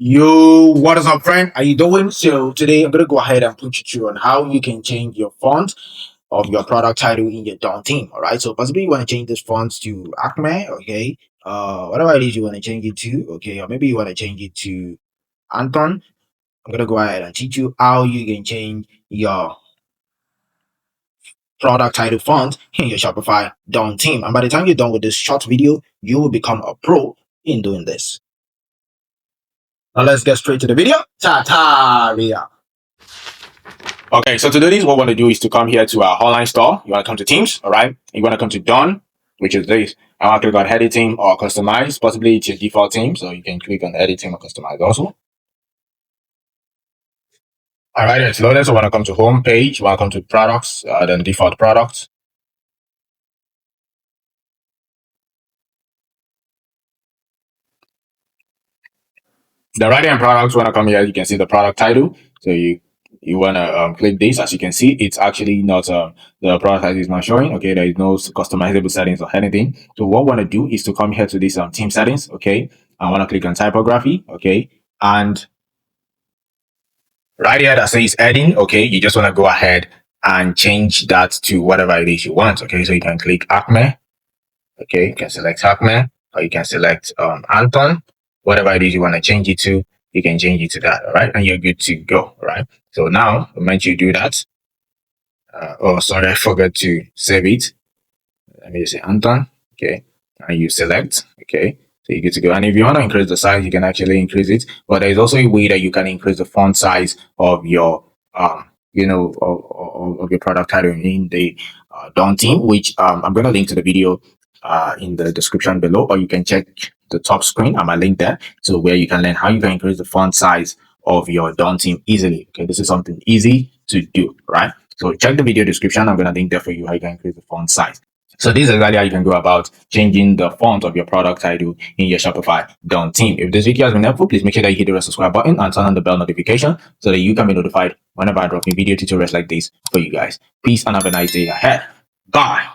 Yo, what is up, friend? How you doing? So today I'm gonna go ahead and put you through on how you can change your font of your product title in your DAWN theme. All right. So possibly you want to change this font to Acme, okay? Whatever it is you want to change it to, okay, or maybe you want to change it to Anton. I'm gonna go ahead and teach you how you can change your product title font in your Shopify DAWN theme. And by the time you're done with this short video, you will become a pro in doing this. Now let's get straight to the video. Ta-ta! Okay, so to do this, what we want to do is to come here to our online store. You want to come to Themes, all right? You want to come to DAWN, which is this. I want to click on Edit Theme or Customize. Possibly it's your default theme, so you can click on Edit Theme or Customize also. All right, it's loaded. So I want to come to Home page. Welcome to Products, then Default Products. The right hand products, when I come here, you can see the product title. So you want to click this. As you can see, it's actually not the product title is not showing. Okay, there is no customizable settings or anything. So what I want to do is to come here to this theme settings. Okay, I want to click on typography. Okay, and right here that says adding. Okay, you just want to go ahead and change that to whatever it is you want. Okay, so you can click Acme. Okay, you can select Acme, or you can select Anton. Whatever it is you want to change it to, you can change it to that. All right, and you're good to go. All right. So now, the moment you do that, oh, sorry, I forgot to save it. Let me just say Anton. Okay, and you select. Okay, so you're good to go. And if you want to increase the size, you can actually increase it. But there is also a way that you can increase the font size of your of your product title in the DAWN theme, which I'm going to link to the video in the description below, or you can check the top screen. I'm gonna link there, so where you can learn how you can increase the font size of your DAWN theme easily. Okay, this is something easy to do, right? So check the video description. I'm gonna link there for you how you can increase the font size. So this is exactly how you can go about changing the font of your product title in your Shopify DAWN theme. If this video has been helpful, please make sure that you hit the red subscribe button and turn on the bell notification so that you can be notified whenever I drop new video tutorials like this for you guys. Peace and have a nice day ahead. Bye.